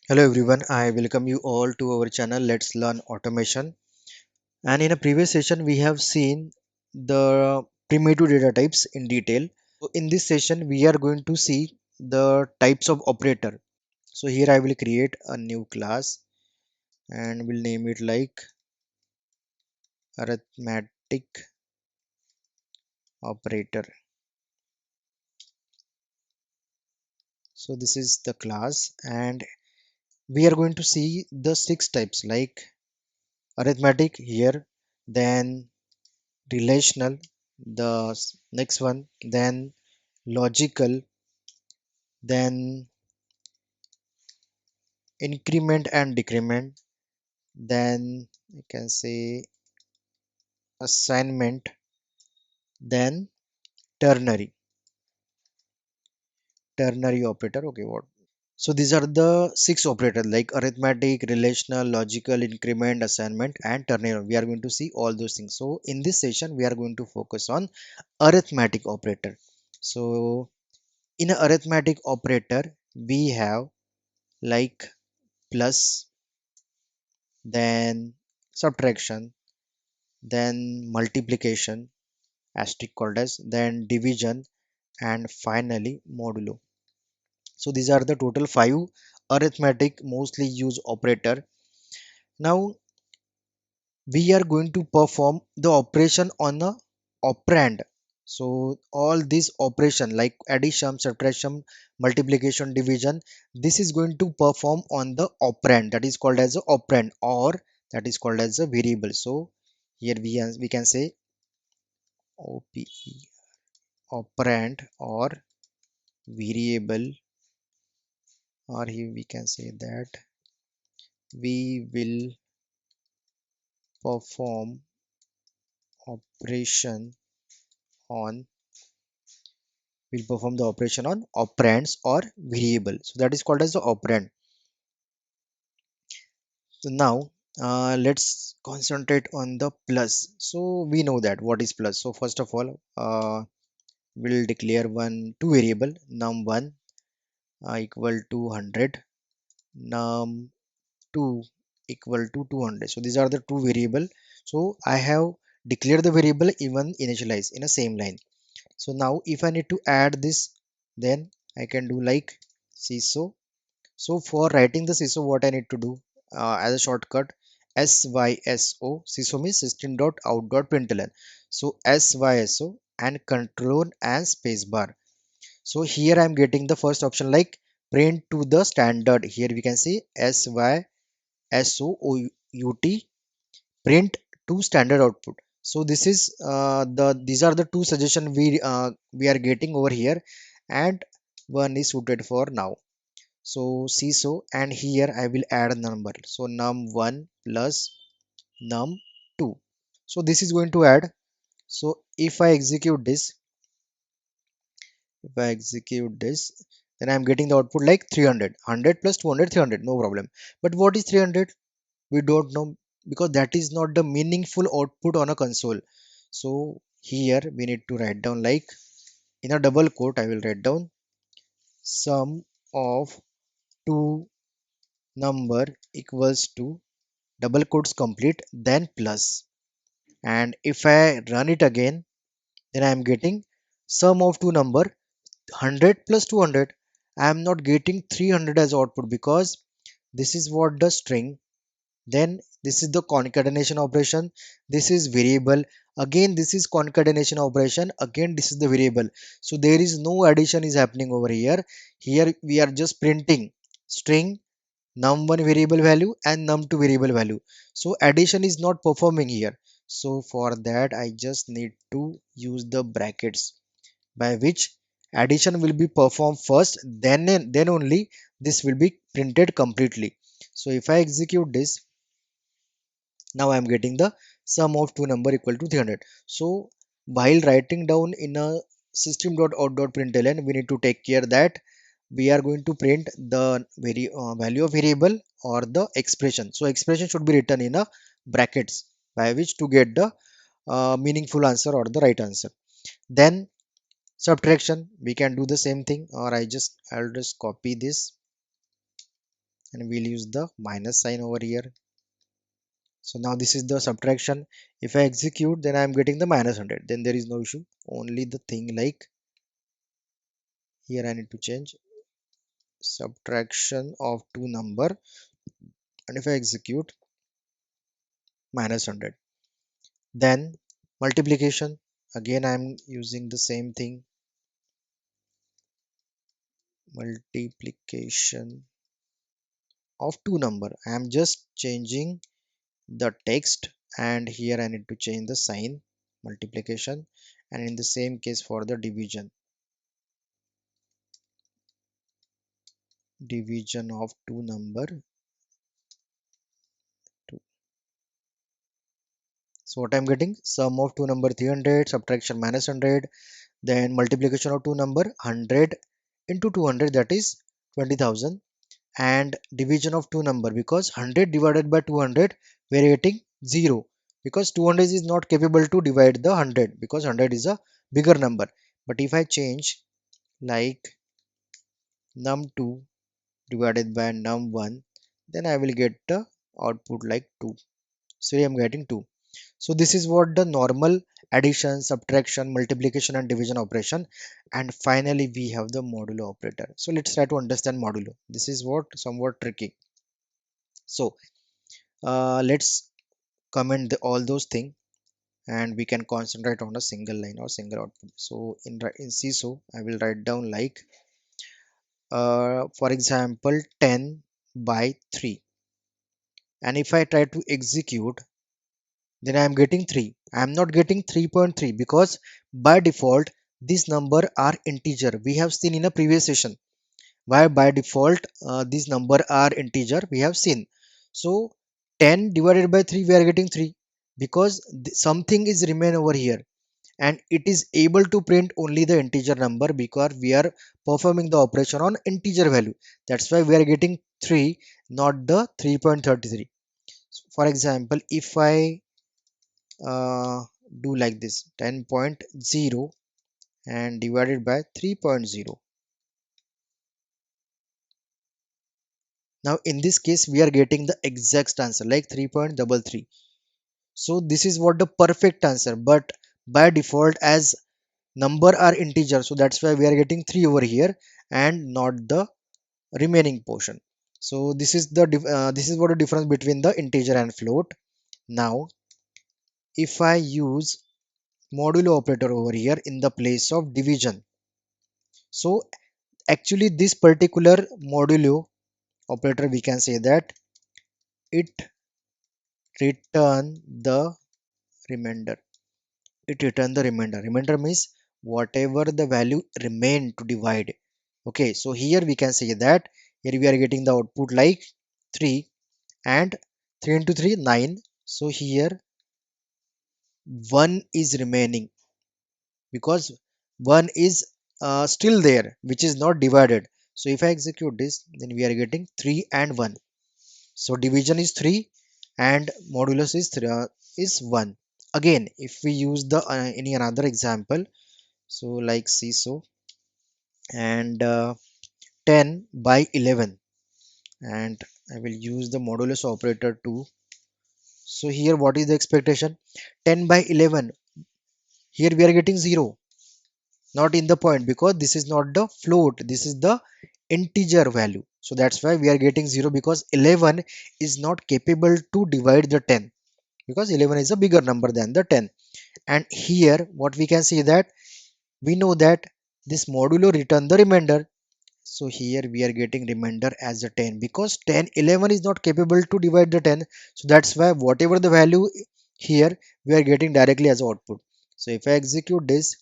Hello everyone, I welcome you all to our channel Let's Learn Automation. And in a previous session, we have seen the primitive data types in detail. So in this session, we are going to see the types of operator. So here I will create a new class and will name it like Arithmetic Operator. So this is the class, and we are going to see the six types like arithmetic here, then relational, the next one, then logical, then increment and decrement, then you can say assignment, then ternary operator. Okay, what, so these are the six operators like arithmetic, relational, logical, increment, assignment and ternary. We are going to see all those things. So in this session we are going to focus on arithmetic operator. So in a arithmetic operator we have like plus, then subtraction, then multiplication, asterisk called as, then division, and finally modulo. So these are the total five arithmetic mostly used operator. Now we are going to perform the operation on a operand. So all these operation like addition, subtraction, multiplication, division, this is going to perform on the operand, that is called as a operand, or that is called as a variable. So here we can say OPE, operand or variable, or here we can say that we perform operation on will perform the operation on operands or variable, so that is called as the operand. So now let's concentrate on the plus. So we know that what is plus. So first of all, we'll declare two variable num1 equal to 100, num2 equal to 200. So these are the two variable. So I have declared the variable even initialize in a same line. So now if I need to add this, then I can do like syso. So for writing the syso, what I need to do as a shortcut, syso. Syso means system.out.println. So syso and control and spacebar. So here I am getting the first option like print to the standard. Here we can see sysout, print to standard output. So this is these are the two suggestions we are getting over here, and one is suited for now. So see, so and here I will add a number, so num1 plus num2. So this is going to add. So if I execute this, then I'm getting the output like 300. 100 plus 200, 300, no problem. But what is 300? We don't know, because that is not the meaningful output on a console. So here we need to write down like in a double quote I will write down sum of two number equals to double quotes complete, then plus. And if I run it again, then I am getting sum of two number 100 plus 200. I am not getting 300 as output, because this is what the string, then this is the concatenation operation, this is variable, again this is concatenation operation, again this is the variable. So there is no addition is happening over here. Here we are just printing string, num1 variable value and num2 variable value. So addition is not performing here. So for that I just need to use the brackets, by which addition will be performed first, then only this will be printed completely. So if I execute this, now I am getting the sum of two number equal to 300. So while writing down in a system.out.println, we need to take care that we are going to print the value of variable or the expression. So expression should be written in a brackets, by which to get the meaningful answer or the right answer. Then subtraction, we can do the same thing, or I'll just copy this and we'll use the minus sign over here. So now this is the subtraction. If I execute, then I'm getting the minus 100. Then there is no issue. Only the thing like here I need to change subtraction of two number, and if I execute, minus 100. Then multiplication. Again, I'm using the same thing. Multiplication of two number. I am just changing the text, and here I need to change the sign, multiplication, and in the same case for the division of two number. Two. So what I'm getting, sum of two number 300, subtraction minus 100, then multiplication of two number 100 into 200, that is 20,000, and division of two number, because 100 divided by 200 we are getting 0, because 200 is not capable to divide the 100, because 100 is a bigger number. But if I change like num2 divided by num1, then I will get the output like 2. So I'm getting 2. So this is what the normal addition, subtraction, multiplication and division operation. And finally we have the modulo operator. So let's try to understand modulo. This is what somewhat tricky. So let's comment all those things, and we can concentrate on a single line or single output. So in CSO I will write down like for example 10 by 3, and if I try to execute, then I am getting 3. I am not getting 3.3 because by default these number are integer. We have seen in a previous session why by default these number are integer we have seen. So 10 divided by 3 we are getting 3, because something is remain over here, and it is able to print only the integer number because we are performing the operation on integer value. That's why we are getting 3, not the 3.33. So for example, if I do like this 10.0 and divided by 3.0. Now in this case we are getting the exact answer like 3.33. So this is what the perfect answer, but by default as number are integer, so that's why we are getting 3 over here and not the remaining portion. So this is the this is what the difference between the integer and float. Now if I use modulo operator over here in the place of division, so actually this particular modulo operator, we can say that it return the remainder. It return the remainder. Remainder means whatever the value remain to divide. Okay, so here we can say that here we are getting the output like 3, and 3 into 3 9. So here 1 is remaining, because 1 is still there which is not divided. So if I execute this, then we are getting 3 and 1. So division is 3 and modulus is 3, is 1. Again, if we use the any another example, so like see, so and 10 by 11, and I will use the modulus operator too. So here what is the expectation? 10 by 11, here we are getting 0, not in the point, because this is not the float, this is the integer value. So that's why we are getting 0, because 11 is not capable to divide the 10, because 11 is a bigger number than the 10. And here what we can see that we know that this modulo return the remainder. So here we are getting remainder as a 10, because 10 11 is not capable to divide the 10. So that's why whatever the value here we are getting directly as output. So if I execute this,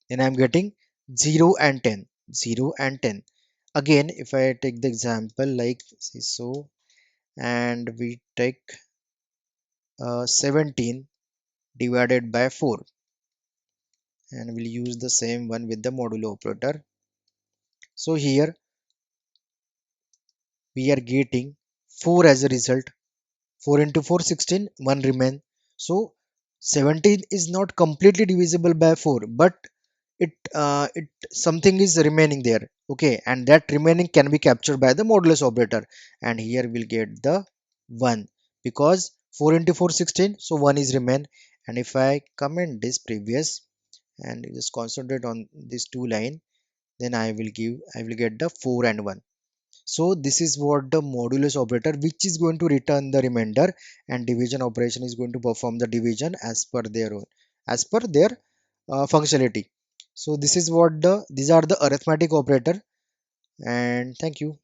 then I'm getting 0 and 10, 0 and 10. Again, if I take the example like say so, and we take 17 divided by 4, and we'll use the same one with the modulo operator. So here we are getting 4 as a result. 4 into 4 16, 1 remain. So 17 is not completely divisible by 4, but it something is remaining there. Okay, and that remaining can be captured by the modulus operator, and here we'll get the 1 because 4 into 4 16, so 1 is remain. And if I comment this previous and just concentrate on this two line, then I will get the 4 and 1. So this is what the modulus operator, which is going to return the remainder, and division operation is going to perform the division as per their own, as per their functionality. So this is what these are the arithmetic operator, and thank you.